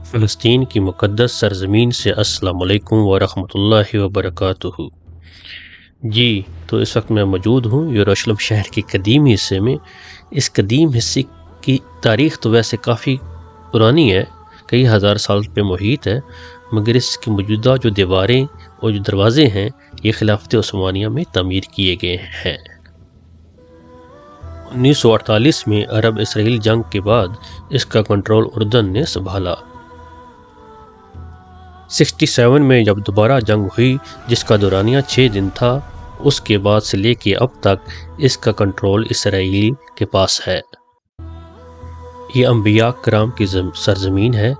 فلسطین کی مقدس سرزمین سے السلام علیکم ورحمۃ اللہ وبرکاتہ۔ جی تو اس وقت میں موجود ہوں یروشلم شہر کے قدیمی حصے میں۔ اس قدیم حصے کی تاریخ تو ویسے کافی پرانی ہے، کئی ہزار سال پہ محیط ہے، مگر اس کی موجودہ جو دیواریں اور جو دروازے ہیں یہ خلافت عثمانیہ میں تعمیر کیے گئے ہیں۔ 1948 میں عرب اسرائیل جنگ کے بعد اس کا کنٹرول اردن نے سنبھالا۔ 67 میں جب دوبارہ جنگ ہوئی جس کا دورانیہ 6 دن تھا، اس کے بعد سے لے کے اب تک اس کا کنٹرول اسرائیل کے پاس ہے۔ یہ انبیاء کرام کی سرزمین ہے۔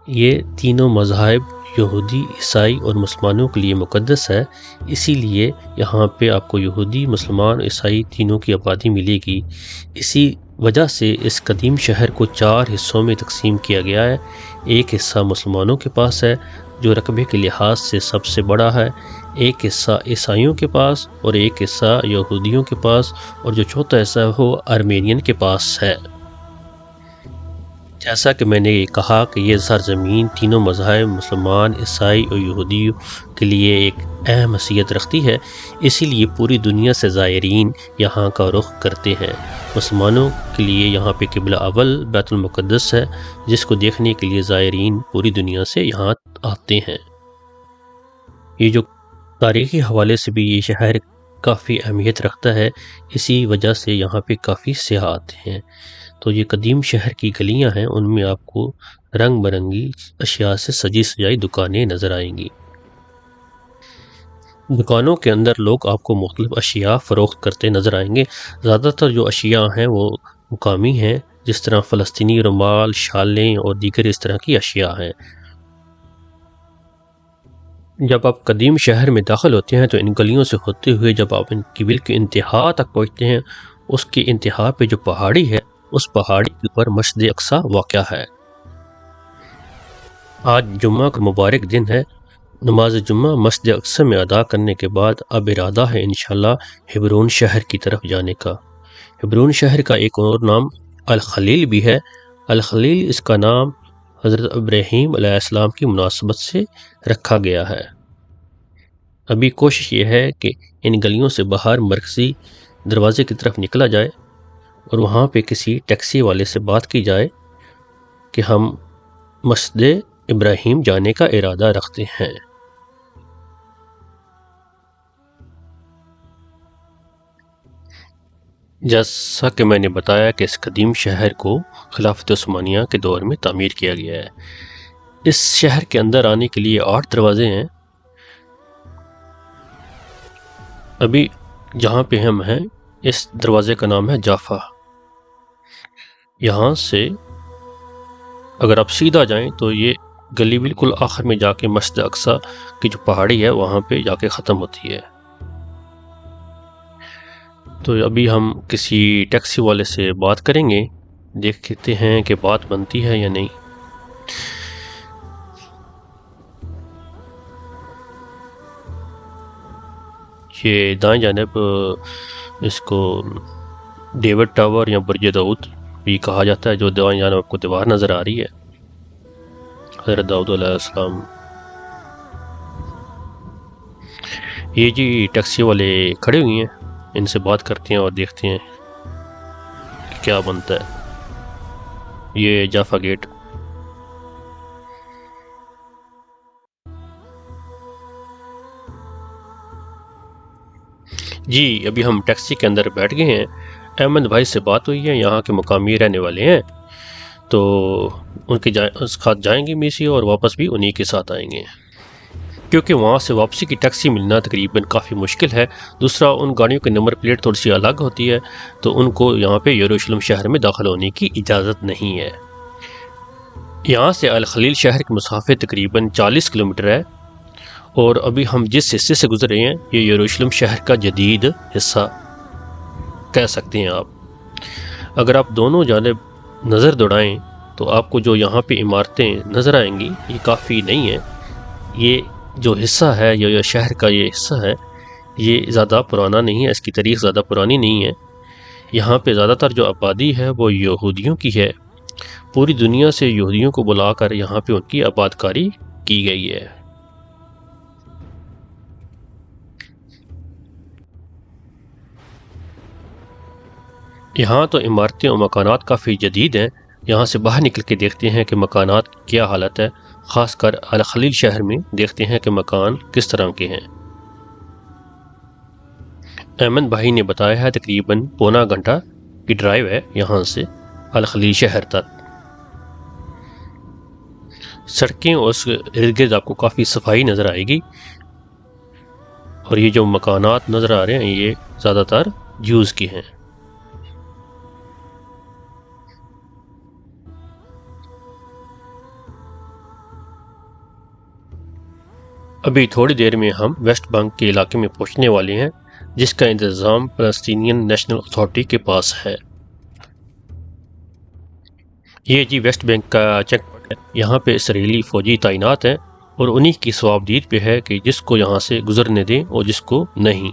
یہ تینوں مذاہب یہودی، عیسائی اور مسلمانوں کے لیے مقدس ہے، اسی لیے یہاں پہ آپ کو یہودی، مسلمان، عیسائی تینوں کی آبادی ملے گی۔ اسی وجہ سے اس قدیم شہر کو 4 حصوں میں تقسیم کیا گیا ہے۔ ایک حصہ مسلمانوں کے پاس ہے جو رقبے کے لحاظ سے سب سے بڑا ہے، ایک حصہ عیسائیوں کے پاس اور ایک حصہ یہودیوں کے پاس، اور جو چوتھا حصہ ہے وہ آرمینین کے پاس ہے۔ جیسا کہ میں نے کہا کہ یہ سرزمین تینوں مذاہب مسلمان، عیسائی اور یہودیوں کے لیے ایک اہم حیثیت رکھتی ہے، اسی لیے پوری دنیا سے زائرین یہاں کا رخ کرتے ہیں۔ مسلمانوں کے لیے یہاں پہ قبلہ اول بیت المقدس ہے، جس کو دیکھنے کے لیے زائرین پوری دنیا سے یہاں آتے ہیں۔ یہ جو تاریخی حوالے سے بھی یہ شہر کافی اہمیت رکھتا ہے، اسی وجہ سے یہاں پہ کافی سیاح آتے ہیں۔ تو یہ قدیم شہر کی گلیاں ہیں، ان میں آپ کو رنگ برنگی اشیاء سے سجی سجائی دکانیں نظر آئیں گی۔ دکانوں کے اندر لوگ آپ کو مختلف اشیاء فروخت کرتے نظر آئیں گے۔ زیادہ تر جو اشیاء ہیں وہ مقامی ہیں، جس طرح فلسطینی رومال، شالیں اور دیگر اس طرح کی اشیاء ہیں۔ جب آپ قدیم شہر میں داخل ہوتے ہیں تو ان گلیوں سے ہوتے ہوئے جب آپ ان کی بالکل انتہا تک پہنچتے ہیں، اس کی انتہا پہ جو پہاڑی ہے، اس پہاڑی کے اوپر مسجد اقصی واقع ہے۔ آج جمعہ کا مبارک دن ہے۔ نماز جمعہ مسجد اقصی میں ادا کرنے کے بعد اب ارادہ ہے انشاءاللہ ہبرون شہر کی طرف جانے کا۔ ہبرون شہر کا ایک اور نام الخلیل بھی ہے۔ الخلیل اس کا نام حضرت ابراہیم علیہ السلام کی مناسبت سے رکھا گیا ہے۔ ابھی کوشش یہ ہے کہ ان گلیوں سے باہر مرکزی دروازے کی طرف نکلا جائے اور وہاں پہ کسی ٹیکسی والے سے بات کی جائے کہ ہم مسجد ابراہیم جانے کا ارادہ رکھتے ہیں۔ جیسا کہ میں نے بتایا کہ اس قدیم شہر کو خلافت عثمانیہ کے دور میں تعمیر کیا گیا ہے۔ اس شہر کے اندر آنے کے لیے 8 دروازے ہیں۔ ابھی جہاں پہ ہم ہیں اس دروازے کا نام ہے جافا۔ یہاں سے اگر آپ سیدھا جائیں تو یہ گلی بالکل آخر میں جا کے مسجد اقصی کی جو پہاڑی ہے وہاں پہ جا کے ختم ہوتی ہے۔ تو ابھی ہم کسی ٹیکسی والے سے بات کریں گے، دیکھتے ہیں کہ بات بنتی ہے یا نہیں۔ یہ دائیں جانب اس کو ڈیوڈ ٹاور یا برج داؤد بھی کہا جاتا ہے، جو دائیں جانب آپ کو دیوار نظر آ رہی ہے، حضرت داؤد علیہ السلام۔ یہ جی ٹیکسی والے کھڑے ہوئے ہیں، ان سے بات کرتے ہیں اور دیکھتے ہیں کہ کیا بنتا ہے۔ یہ جافا گیٹ۔ جی ابھی ہم ٹیکسی کے اندر بیٹھ گئے ہیں۔ احمد بھائی سے بات ہوئی ہے، یہاں کے مقامی رہنے والے ہیں، تو ان کے ساتھ جائیں گے میسی اور واپس بھی انہی کے ساتھ آئیں گے، کیونکہ وہاں سے واپسی کی ٹیکسی ملنا تقریباً کافی مشکل ہے۔ دوسرا ان گاڑیوں کی نمبر پلیٹ تھوڑی سی الگ ہوتی ہے، تو ان کو یہاں پہ یروشلم شہر میں داخل ہونے کی اجازت نہیں ہے۔ یہاں سے الخلیل شہر کی مسافت تقریباً 40 کلومیٹر ہے، اور ابھی ہم جس حصے سے گزر رہے ہیں یہ یروشلم شہر کا جدید حصہ کہہ سکتے ہیں آپ۔ اگر آپ دونوں جانب نظر دوڑائیں تو آپ کو جو یہاں پہ عمارتیں نظر آئیں گی یہ کافی نہیں ہیں۔ یہ جو حصہ ہے یا شہر کا یہ حصہ ہے یہ زیادہ پرانا نہیں ہے، اس کی تاریخ زیادہ پرانی نہیں ہے۔ یہاں پہ زیادہ تر جو آبادی ہے وہ یہودیوں کی ہے، پوری دنیا سے یہودیوں کو بلا کر یہاں پہ ان کی آباد کاری کی گئی ہے۔ یہاں تو عمارتیں اور مکانات کافی جدید ہیں۔ یہاں سے باہر نکل کے دیکھتے ہیں کہ مکانات کیا حالت ہے، خاص کر الخلیل شہر میں دیکھتے ہیں کہ مکان کس طرح کے ہیں۔ احمد بھائی نے بتایا ہے تقریباً پونا گھنٹہ کی ڈرائیو ہے یہاں سے الخلیل شہر تک۔ سڑکیں اور اس ارد گرد آپ کو کافی صفائی نظر آئے گی، اور یہ جو مکانات نظر آ رہے ہیں یہ زیادہ تر جوز کے ہیں۔ ابھی تھوڑی دیر میں ہم ویسٹ بینک کے علاقے میں پہنچنے والے ہیں، جس کا انتظام فلسطینین نیشنل اتھارٹی کے پاس ہے۔ یہ جی ویسٹ بینک کا چیک پوائنٹ ہے۔ یہاں پہ اسرائیلی فوجی تعینات ہیں، اور انہی کی صوابدید پہ ہے کہ جس کو یہاں سے گزرنے دیں اور جس کو نہیں۔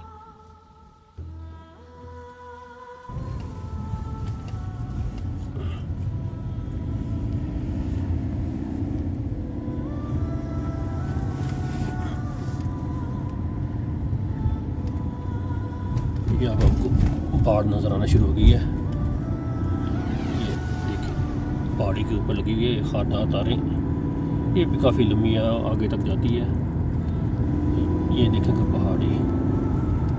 یہ اب آپ کو پہاڑ نظر آنا شروع ہو گئی ہے، یہ دیکھیں پہاڑی کے اوپر لگی ہوئی ہے خاردار تاریں، یہ بھی کافی لمبی ہے، آگے تک جاتی ہے۔ یہ دیکھیں کہ پہاڑی،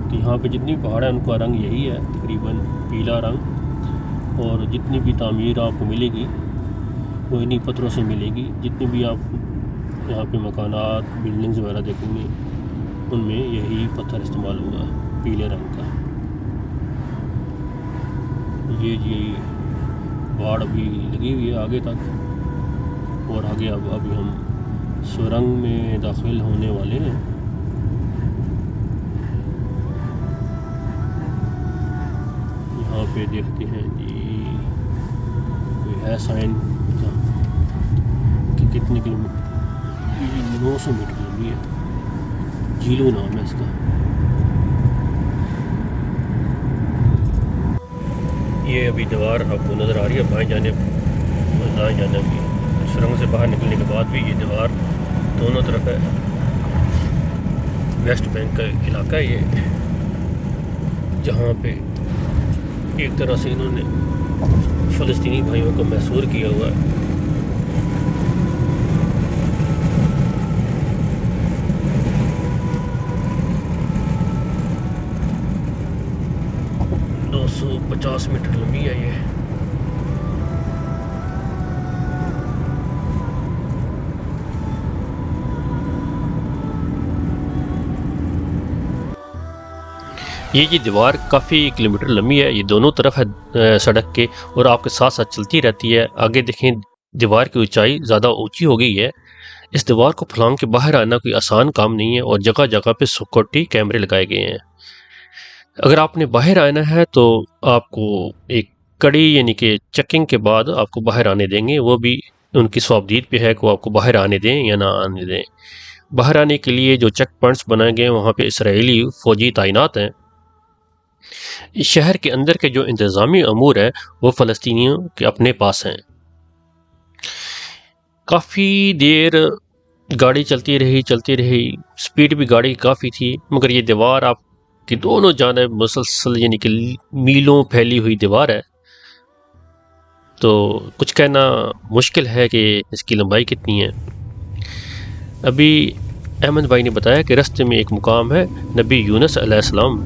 تو یہاں پہ جتنی پہاڑ ہیں ان کا رنگ یہی ہے تقریباً پیلا رنگ، اور جتنی بھی تعمیر آپ کو ملے گی وہ انہی پتھروں سے ملے گی۔ جتنی بھی آپ یہاں پہ مکانات بلڈنگز وغیرہ دیکھیں گے ان میں یہی پتھر استعمال ہوا ہے پیلے رنگ کا۔ یہ جی باڑ ابھی لگی ہوئی ہے آگے تک، اور آگے ابھی ہم سرنگ میں داخل ہونے والے ہیں۔ یہاں پہ دیکھتے ہیں جی کوئی ہے سائن کہ کتنے کلومیٹر، 900 میٹر لمبی ہے، جیلو نام ہے اس کا۔ یہ ابھی دیوار آپ کو نظر آ رہی ہے بائیں جانب اور دائیں جانب کی، سرنگ سے باہر نکلنے کے بعد بھی یہ دیوار دونوں طرف ہے۔ ویسٹ بینک کا علاقہ ہے یہ، جہاں پہ ایک طرح سے انہوں نے فلسطینی بھائیوں کو محصور کیا ہوا ہے۔ دو سو 50 میٹر لمبی ہے یہ۔ یہ جی دیوار کافی کلومیٹر لمبی ہے، یہ دونوں طرف ہے سڑک کے، اور آپ کے ساتھ ساتھ چلتی رہتی ہے۔ آگے دیکھیں دیوار کی اونچائی زیادہ اونچی ہو گئی ہے۔ اس دیوار کو پھلانگ کے باہر آنا کوئی آسان کام نہیں ہے، اور جگہ جگہ پہ سیکورٹی کیمرے لگائے گئے ہیں۔ اگر آپ نے باہر آنا ہے تو آپ کو ایک کڑی یعنی کہ چیکنگ کے بعد آپ کو باہر آنے دیں گے، وہ بھی ان کی صوابدید پہ ہے کہ وہ آپ کو باہر آنے دیں یا نہ آنے دیں۔ باہر آنے کے لیے جو چیک پوائنٹس بنائے گئے ہیں وہاں پہ اسرائیلی فوجی تعینات ہیں۔ اس شہر کے اندر کے جو انتظامی امور ہے وہ فلسطینیوں کے اپنے پاس ہیں۔ کافی دیر گاڑی چلتی رہی، سپیڈ بھی گاڑی کافی تھی، مگر یہ دیوار آپ کی دونوں جانب مسلسل یعنی کہ میلوں پھیلی ہوئی دیوار ہے، تو کچھ کہنا مشکل ہے کہ اس کی لمبائی کتنی ہے۔ ابھی احمد بھائی نے بتایا کہ رستے میں ایک مقام ہے نبی یونس علیہ السلام،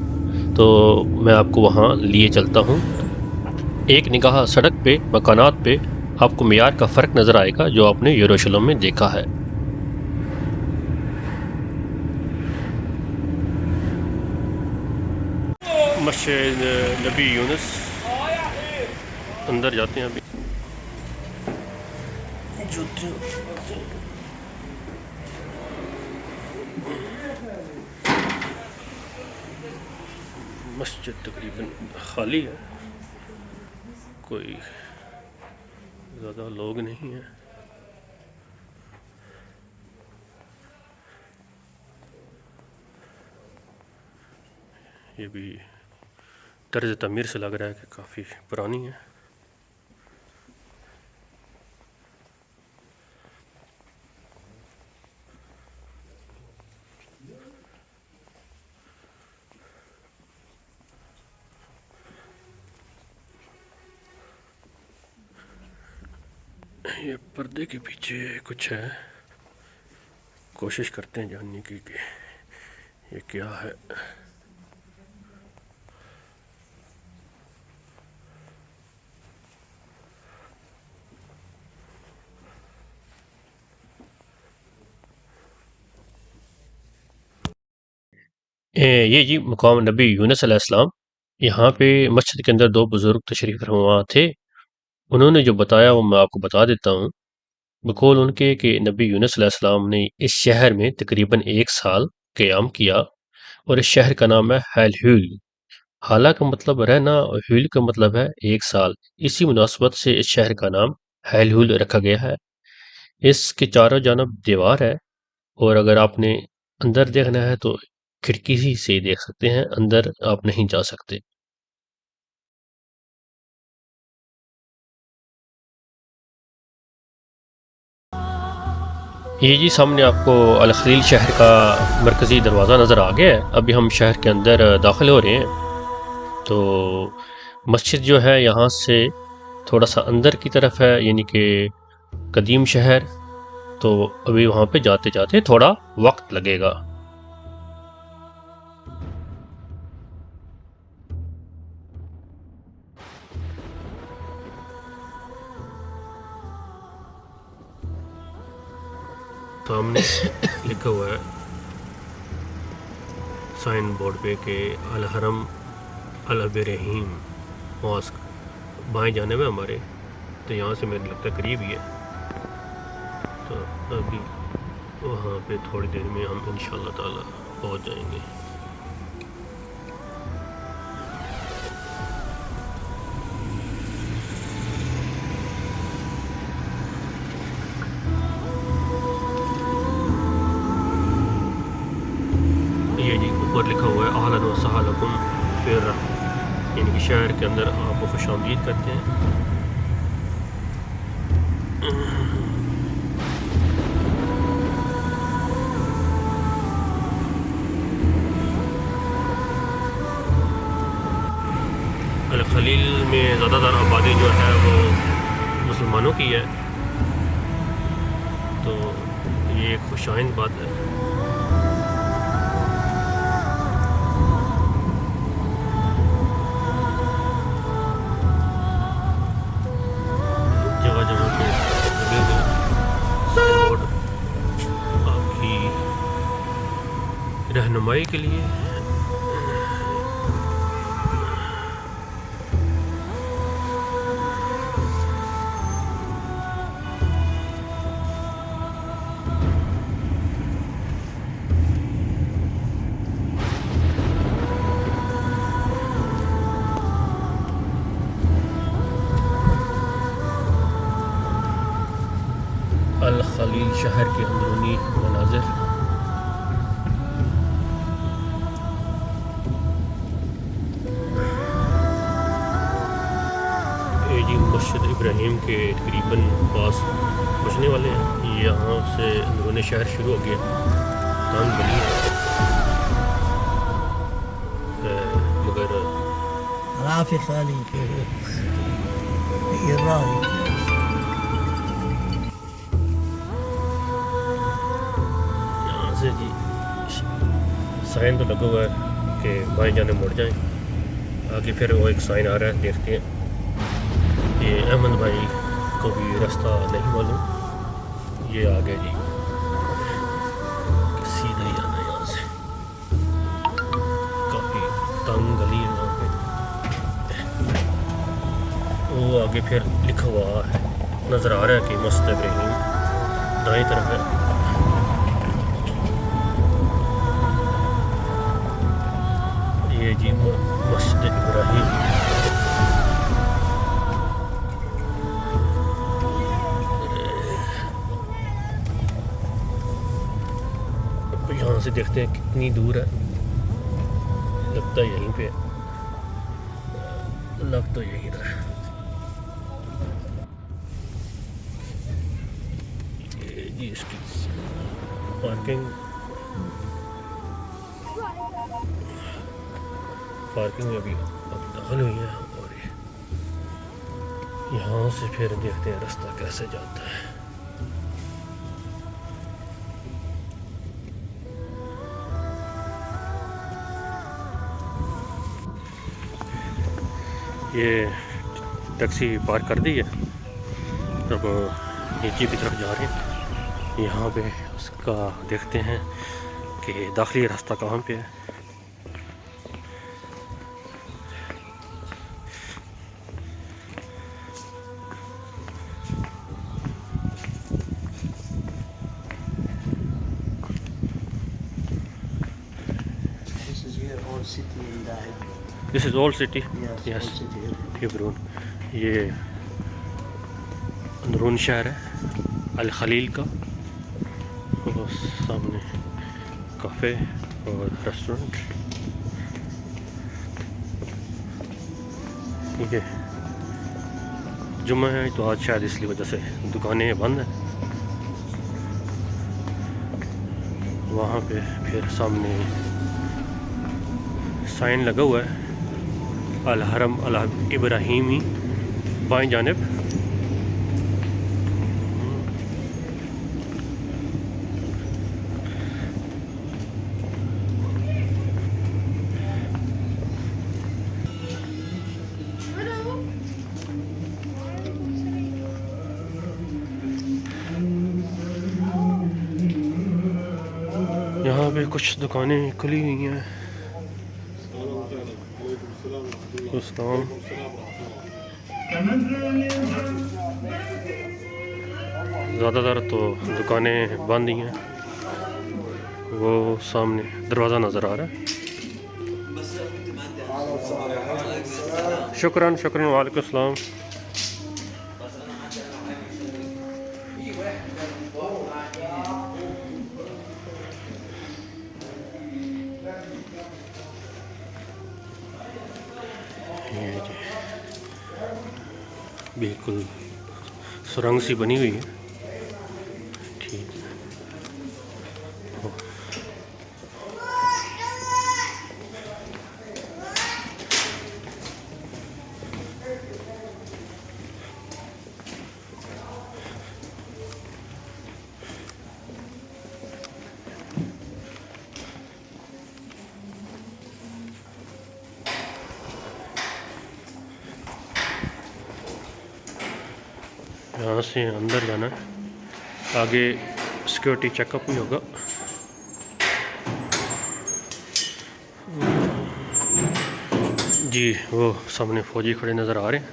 تو میں آپ کو وہاں لیے چلتا ہوں۔ ایک نگاہ سڑک پہ مکانات پہ آپ کو معیار کا فرق نظر آئے گا جو آپ نے یروشلم میں دیکھا ہے۔ مسجد نبی یونس، اندر جاتے ہیں ابھی۔ مسجد تقریباً خالی ہے، کوئی زیادہ لوگ نہیں ہیں۔ یہ بھی طرز تعمیر سے لگ رہا ہے کہ کافی پرانی ہے۔ یہ پردے کے پیچھے کچھ ہے، کوشش کرتے ہیں جاننے کی کہ یہ کیا ہے۔ یہ جی مقام نبی یونس علیہ السلام، یہاں پہ مسجد کے اندر دو بزرگ تشریف فرما تھے، انہوں نے جو بتایا وہ میں آپ کو بتا دیتا ہوں۔ بقول ان کے کہ نبی یونس علیہ السلام نے اس شہر میں تقریباً 1 سال قیام کیا، اور اس شہر کا نام ہے ہیل۔ حالہ کا مطلب رہنا اور ہیل کا مطلب ہے 1 سال، اسی مناسبت سے اس شہر کا نام ہیل رکھا گیا ہے۔ اس کے چاروں جانب دیوار ہے، اور اگر آپ نے اندر دیکھنا ہے تو کھڑکی ہی سے دیکھ سکتے ہیں، اندر آپ نہیں جا سکتے۔ یہ جی سامنے آپ کو الخلیل شہر کا مرکزی دروازہ نظر آ گیا ہے، ابھی ہم شہر کے اندر داخل ہو رہے ہیں۔ تو مسجد جو ہے یہاں سے تھوڑا سا اندر کی طرف ہے، یعنی کہ قدیم شہر، تو ابھی وہاں پہ جاتے جاتے تھوڑا وقت لگے گا۔ سامنے لکھا ہوا ہے سائن بورڈ پہ کہ الحرم الابرہیم ماسک، بائیں جانب ہے ہمارے، تو یہاں سے میرے لگتا ہے قریب ہی ہے، تو ابھی وہاں پہ تھوڑی دیر میں ہم انشاءاللہ تعالی پہنچ جائیں گے۔ یہ جی اوپر لکھا ہوا ہے اہلا و سہلا پھر، یعنی کہ شہر کے اندر آپ کو خوش آمدید کرتے ہیں۔ الخلیل میں زیادہ تر آبادی جو ہے وہ مسلمانوں کی ہے، تو یہ ایک خوش آئند بات ہے۔ جگہ جگہ پہ لگے ہوئے سائن بورڈ آپ کی رہنمائی کے لیے۔ الخلیل شہر کے اندرونی مناظر۔ یہ جی مسجد ابراہیم کے تقریباً پاس پہنچنے والے ہیں، یہاں سے اندرون شہر شروع ہو گیا، تنگ گلی ہے مگر رافق خالی الراوي یہاں سے جی سائن تو لگا ہوا ہے کہ بائیں جانے مڑ جائیں، آگے پھر وہ ایک سائن آ رہا ہے، دیکھتے ہیں۔ یہ احمد بھائی کو بھی راستہ نہیں معلوم، یہ آگے جی سیدھا ہی آنا ہے یہاں سے، کافی تنگ گلی ہے وہاں پہ۔ وہ آگے پھر لکھا ہوا ہے، نظر آ رہا ہے کہ مسجد ابراہیم دائیں طرف ہے۔ یہ جی مسجد ابراہیم۔ یہاں سے دیکھتے ہیں کتنی دور ہے، لگتا ہے یہیں پہ، لگ تو یہیں رہا ہے۔ یہ جی اس کی پارکنگ میں ابھی اب داخل ہوئی ہے، اور یہاں سے پھر دیکھتے ہیں راستہ کیسے جاتا ہے. یہ ٹیکسی پارک کر دی ہے, اب نیچے کی طرف جا رہے ہیں. یہاں پہ اس کا دیکھتے ہیں کہ داخلی راستہ کہاں پہ ہے. دس از اولڈ سٹی. یس, ہیبرون. یہ اندرون شہر ہے الخلیل کا. اور سامنے کافے اور ریسٹورنٹ. ٹھیک ہے, جمعہ ہے تو آج شاید اس لیے وجہ سے دکانیں بند ہیں. وہاں پہ پھر سامنے سائن لگا ہوا ہے الحرم الابراہیمی بائیں جانب. یہاں پہ کچھ دکانیں کھلی ہوئی ہیں. السلام. زیادہ تر تو دکانیں بند ہی ہیں. وہ سامنے دروازہ نظر آ رہا ہے. شکراً شکراً. وعلیکم السلام. یہ جی بالکل سرنگ سی بنی ہوئی ہے. ٹھیک ہے. یہاں سے اندر جانا ہے. آگے سیکورٹی چیک اپ بھی ہوگا. جی وہ سامنے فوجی کھڑے نظر آ رہے ہیں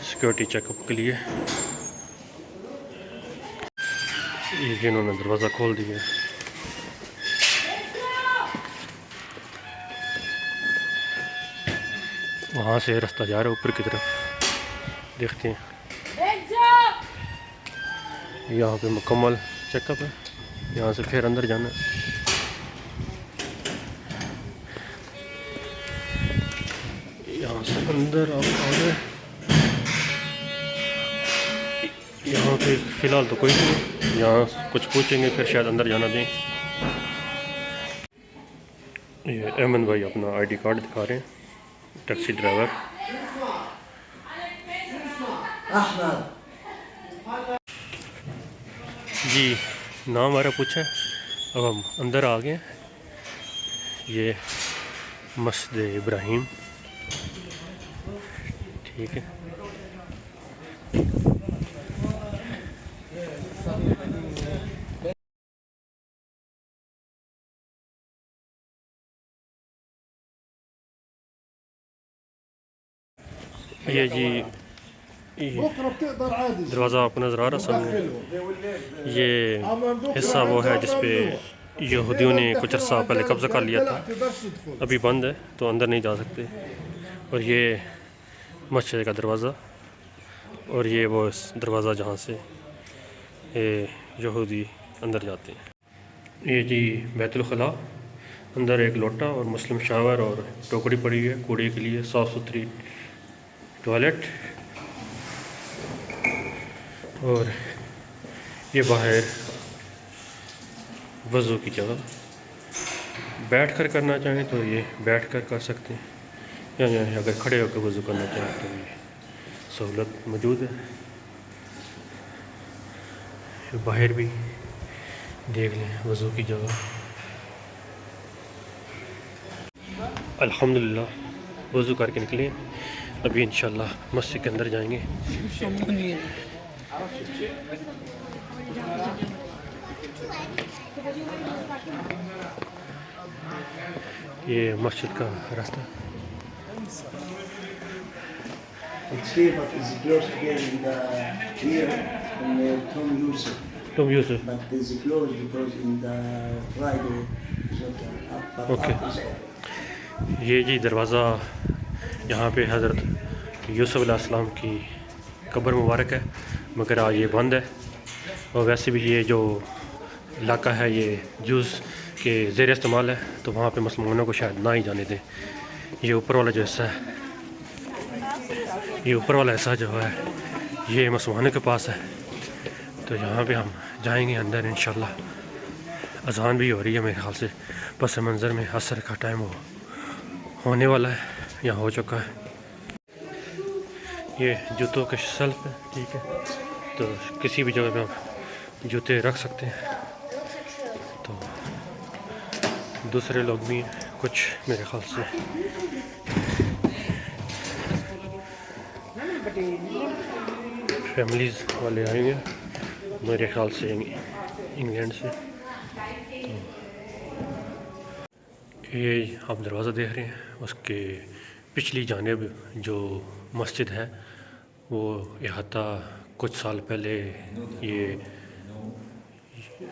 سیکورٹی چیک اپ کے لیے. یہ جنہوں نے دروازہ کھول دیا. وہاں سے راستہ جا رہا ہے اوپر کی طرف. دیکھتے ہیں. یہاں پہ مکمل چیک اپ ہے. یہاں سے پھر اندر جانا ہے. یہاں سے اندر آ گئے. یہاں پہ فی الحال تو کوئی نہیں. یہاں کچھ پوچھیں گے پھر شاید اندر جانا دیں. یہ احمد بھائی اپنا آئی ڈی کارڈ دکھا رہے ہیں. Taxi driver. جی نام ہمارا پوچھا ہے. اب ہم اندر آ گئے. یہ مسجد ابراہیم. ٹھیک ہے. یہ جی دروازہ آپ کو نظر آ رہا سامنے. یہ حصہ وہ ہے جس پہ یہودیوں نے کچھ عرصہ پہلے قبضہ کر لیا تھا. ابھی بند ہے تو اندر نہیں جا سکتے. اور یہ مسجد کا دروازہ. اور یہ وہ دروازہ جہاں سے یہودی اندر جاتے ہیں. یہ جی بیت الخلاء. اندر ایک لوٹا اور مسلم شاور اور ٹوکری پڑی ہے کوڑے کے لیے. صاف ستھری ٹوائلٹ. اور یہ باہر وضو کی جگہ. بیٹھ کر کرنا چاہیں تو یہ بیٹھ کر کر سکتے ہیں, یا اگر کھڑے ہو کے وضو کرنا چاہیں تو یہ سہولت موجود ہے. باہر بھی دیکھ لیں وضو کی جگہ. الحمدللہ وضو کر کے نکلے. ابھی انشاءاللہ مسجد کے اندر جائیں گے. یہ مسجد کا راستہ. It's here, but it's close again in the here in Tom Yusuf. تم یوسف. But it's closed because in the Friday, so up, Okay. up is open. یہ جی دروازہ یہاں پہ حضرت یوسف علیہ السلام کی قبر مبارک ہے، مگر آج یہ بند ہے. اور ویسے بھی یہ جو علاقہ ہے یہ جوز کے زیر استعمال ہے، تو وہاں پہ مسلمانوں کو شاید نہ ہی جانے دیں. یہ اوپر والا جو حصہ ہے، یہ اوپر والا حصہ جو ہے یہ مسلمانوں کے پاس ہے. تو یہاں پہ ہم جائیں گے اندر انشاءاللہ. اذان بھی ہو رہی ہے میرے خیال سے. پس منظر میں عصر کا ٹائم ہونے والا ہے یا ہو چکا ہے. یہ جوتوں کے شیلف ہے، ٹھیک ہے، تو کسی بھی جگہ پہ ہم جوتے رکھ سکتے ہیں. تو دوسرے لوگ بھی کچھ میرے خیال سے فیملیز والے آئیں گے میرے خیال سے انگلینڈ سے. تو یہ آپ دروازہ دیکھ رہے ہیں، اس کے پچھلی جانب جو مسجد ہے وہ احاطہ کچھ سال پہلے یہ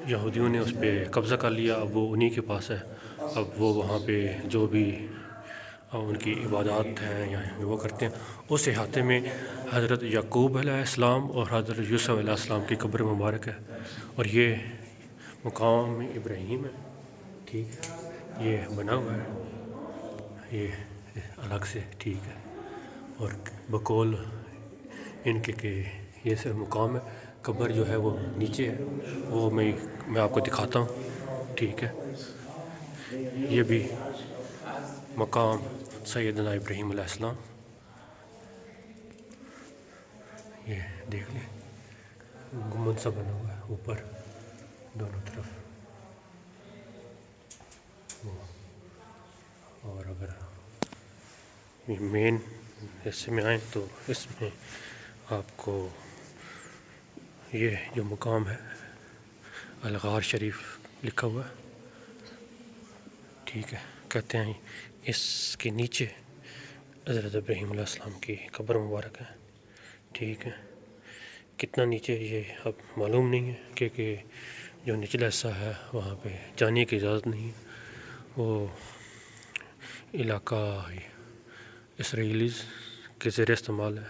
یہودیوں نے اس پہ قبضہ کر لیا. اب وہ انہی کے پاس ہے. اب وہ وہاں پہ جو بھی ان کی عبادات ہیں یا وہ کرتے ہیں. اس احاطے میں حضرت یعقوب علیہ السلام اور حضرت یوسف علیہ السلام کی قبر مبارک ہے. اور یہ مقام ابراہیم ہے، ٹھیک ہے، یہ بنا ہوا ہے یہ الگ سے، ٹھیک ہے. اور بقول ان کے کہ یہ صرف مقام ہے، قبر جو ہے وہ نیچے ہے. وہ میں آپ کو دکھاتا ہوں، ٹھیک ہے. یہ بھی مقام سیدنا ابراہیم علیہ السلام. یہ دیکھ لیں گنبد سا بنا ہوا ہے اوپر دونوں طرف. اور اگر مین حصے میں آئیں تو اس میں آپ کو یہ جو مقام ہے الغار شریف لکھا ہوا ہے، ٹھیک ہے. کہتے ہیں اس کے نیچے حضرت ابراہیم علیہ السلام کی قبر مبارک ہے، ٹھیک ہے. کتنا نیچے یہ اب معلوم نہیں ہے، کیونکہ جو نچلا حصہ ہے وہاں پہ جانے کی اجازت نہیں ہے. وہ علاقہ اسرائیلیز کے زیر استعمال ہے،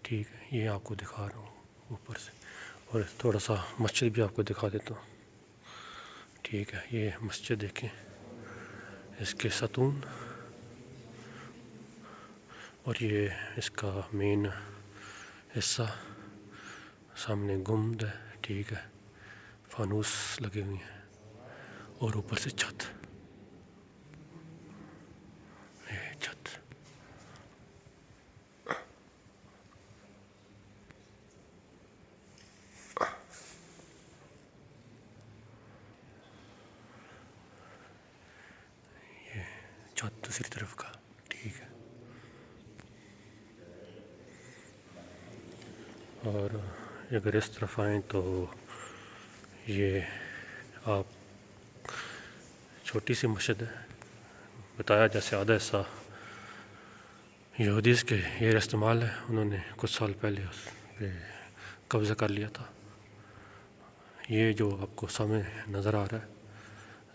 ٹھیک ہے. یہ آپ کو دکھا رہا ہوں اوپر سے. اور تھوڑا سا مسجد بھی آپ کو دکھا دیتا ہوں، ٹھیک ہے. یہ مسجد دیکھیں، اس کے ستون، اور یہ اس کا مین حصہ. سامنے گنبد ہے، ٹھیک ہے، فانوس لگے ہوئے ہیں. اور اوپر سے چھت، یہ چھت. یہ چھت دوسری طرف کا، ٹھیک ہے. اور اگر اس طرف آئیں تو یہ آپ چھوٹی سی مسجد ہے. بتایا جیسے آدھا حصہ یہودیز کے یہ استعمال ہے. انہوں نے کچھ سال پہلے اس پہ قبضہ کر لیا تھا. یہ جو آپ کو سامنے نظر آ رہا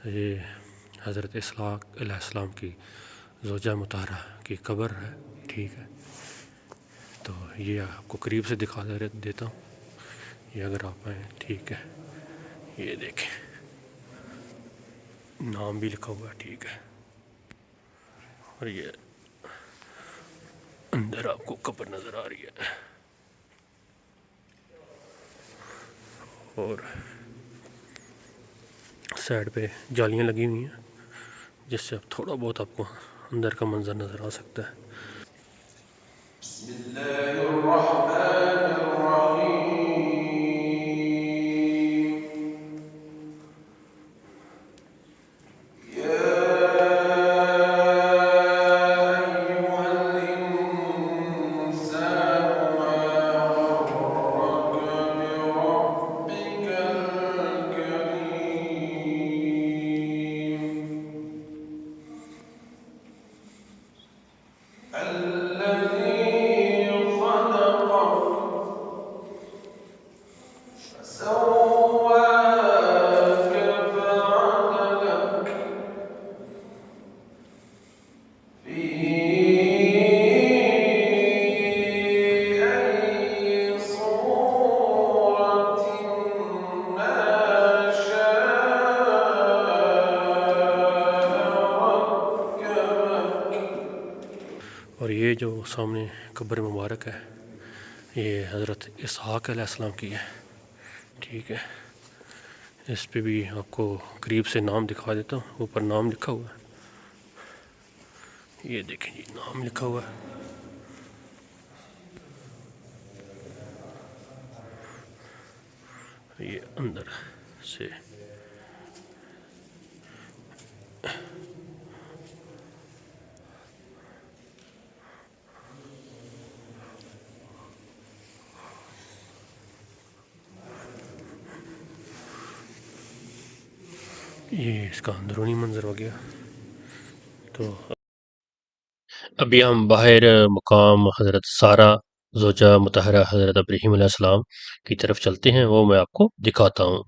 ہے یہ حضرت اسحاق علیہ السلام کی زوجہ مطہرہ کی قبر ہے، ٹھیک ہے. تو یہ آپ کو قریب سے دکھا دیتا ہوں. یہ اگر آپ آئیں، ٹھیک ہے، یہ دیکھیں نام بھی لکھا ہوا ہے، ٹھیک ہے. اور یہ اندر آپ کو قبر نظر آ رہی ہے. اور سائڈ پہ جالیاں لگی ہوئی ہیں جس سے اب تھوڑا بہت آپ کو اندر کا منظر نظر آ سکتا ہے. بسم الله الرحمن الرحيم. يا أيها الإنسان ما غرك بربك الكريم الذي خلقك فسواك فعدلك في أي صورة ما شاء ركبك. اور یہ جو سامنے قبر مبارک ہے یہ حضرت اسحاق علیہ السلام کی ہے، ٹھیک ہے۔ اس پہ بھی آپ کو قریب سے نام دکھا دیتا ہوں، اوپر نام لکھا ہوا ہے، یہ دیکھیں جی نام لکھا ہوا ہے۔ یہ اندر سے یہ اس کا اندرونی منظر ہو گیا۔ تو ابھی ہم باہر مقام حضرت سارہ زوجہ مطہرہ حضرت ابراہیم علیہ السلام کی طرف چلتے ہیں، وہ میں آپ کو دکھاتا ہوں۔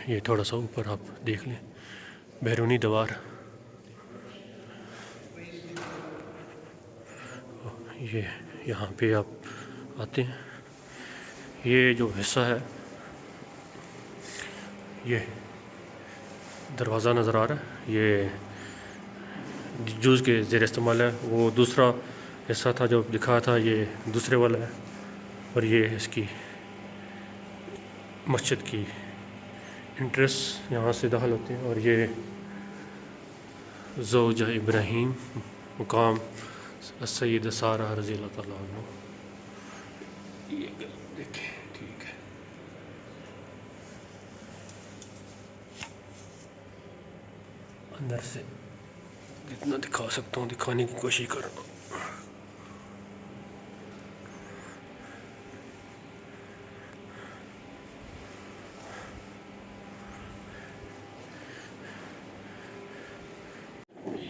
یہ تھوڑا سا اوپر آپ دیکھ لیں، بیرونی دیوار، یہ یہاں پہ آپ آتے ہیں۔ یہ جو حصہ ہے یہ دروازہ نظر آ رہا ہے، یہ جوز کے زیر استعمال ہے، وہ دوسرا حصہ تھا جو دکھا تھا، یہ دوسرے والا ہے، اور یہ اس کی مسجد کی انٹریس یہاں سے داخل ہوتے ہیں۔ اور یہ زوجہ ابراہیم مقام سید سارہ رضی اللہ تعالیٰ عنہ، یہ دیکھیں، ٹھیک ہے۔ اندر سے جتنا دکھا سکتا ہوں دکھانے کی کوشش کر رہا ہوں۔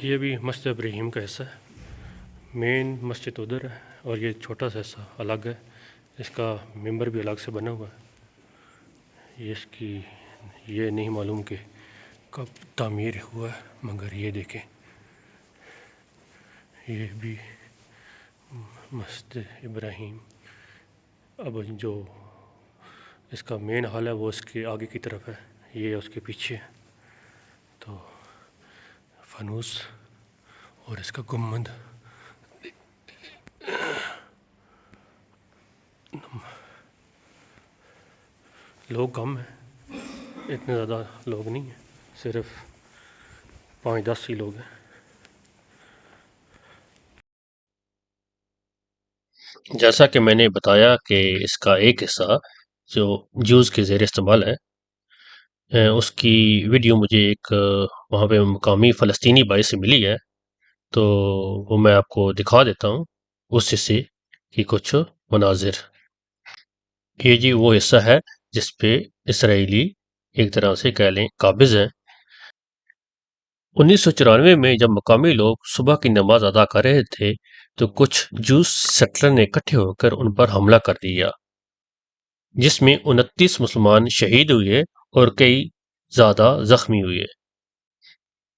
یہ بھی مسجد ابراہیم کا حصہ ہے، مین مسجد ادھر ہے، اور یہ چھوٹا سا حصہ الگ ہے، اس کا ممبر بھی الگ سے بنا ہوا ہے۔ یہ اس کی یہ نہیں معلوم کہ کب تعمیر ہوا ہے، مگر یہ دیکھیں، یہ بھی مسجد ابراہیم۔ اب جو اس کا مین حال ہے وہ اس کے آگے کی طرف ہے، یہ اس کے پیچھے ہے۔ تو فانوس اور اس کا گنبد، لوگ کم ہیں، اتنے زیادہ لوگ نہیں ہیں، صرف 5-10 ہی لوگ ہیں۔ جیسا کہ میں نے بتایا کہ اس کا ایک حصہ جو جوز کے زیر استعمال ہے، اس کی ویڈیو مجھے ایک وہاں پہ مقامی فلسطینی بھائی سے ملی ہے، تو وہ میں آپ کو دکھا دیتا ہوں اس حصے کی کچھ مناظر۔ یہ جی وہ حصہ ہے جس پہ اسرائیلی ایک طرح سے کہہ لیں قابض ہیں۔ 1994 میں جب مقامی لوگ صبح کی نماز ادا کر رہے تھے تو کچھ جوس سیٹلر نے اکٹھے ہو کر ان پر حملہ کر دیا، جس میں 29 مسلمان شہید ہوئے اور کئی زیادہ زخمی ہوئے۔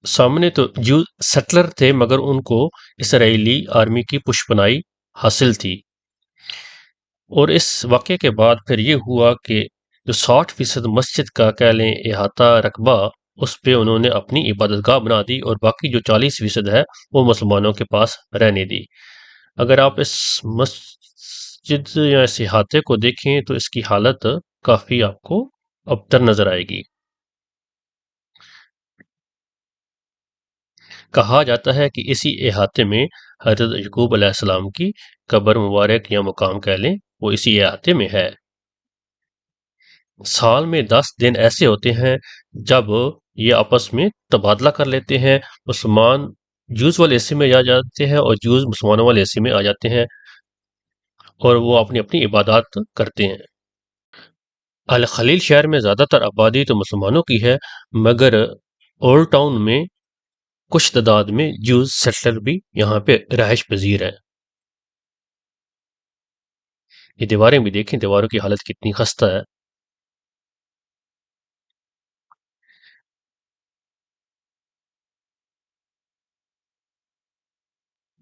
سامنے تو جو سیٹلر تھے مگر ان کو اسرائیلی آرمی کی پشپنائی حاصل تھی، اور اس واقعے کے بعد پھر یہ ہوا کہ جو 60% مسجد کا کہہ لیں احاطہ رقبہ، اس پہ انہوں نے اپنی عبادت گاہ بنا دی، اور باقی جو 40% ہے وہ مسلمانوں کے پاس رہنے دی۔ اگر آپ اس مسجد یا اس احاطے کو دیکھیں تو اس کی حالت کافی آپ کو ابتر نظر آئے گی۔ کہا جاتا ہے کہ اسی احاطے میں حضرت یعقوب علیہ السلام کی قبر مبارک یا مقام کہہ لیں وہ اسی احاطے میں ہے۔ سال میں 10 دن ایسے ہوتے ہیں جب یہ آپس میں تبادلہ کر لیتے ہیں، مسلمان جوز والے حصے میں آ جاتے ہیں اور جوز مسلمانوں والے حصے میں آ جاتے ہیں، اور وہ اپنی اپنی عبادات کرتے ہیں۔ الخلیل شہر میں زیادہ تر آبادی تو مسلمانوں کی ہے، مگر اولڈ ٹاؤن میں کچھ تعداد میں جوز سیٹلر بھی یہاں پہ رہائش پذیر ہیں۔ یہ دیواریں بھی دیکھیں، دیواروں کی حالت کتنی خستہ ہے۔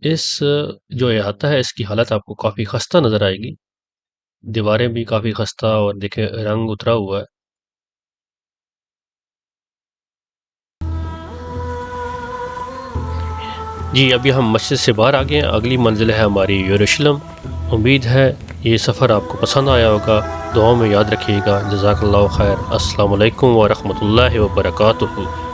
اس جو احاطہ ہے اس کی حالت آپ کو کافی خستہ نظر آئے گی، دیواریں بھی کافی خستہ، اور دیکھیں رنگ اترا ہوا ہے۔ جی ابھی ہم مسجد سے باہر آ گئے ہیں، اگلی منزل ہے ہماری یروشلم۔ امید ہے یہ سفر آپ کو پسند آیا ہوگا، دعاؤں میں یاد رکھیے گا۔ جزاک اللہ خیر۔ السلام علیکم ورحمۃ اللہ وبرکاتہ۔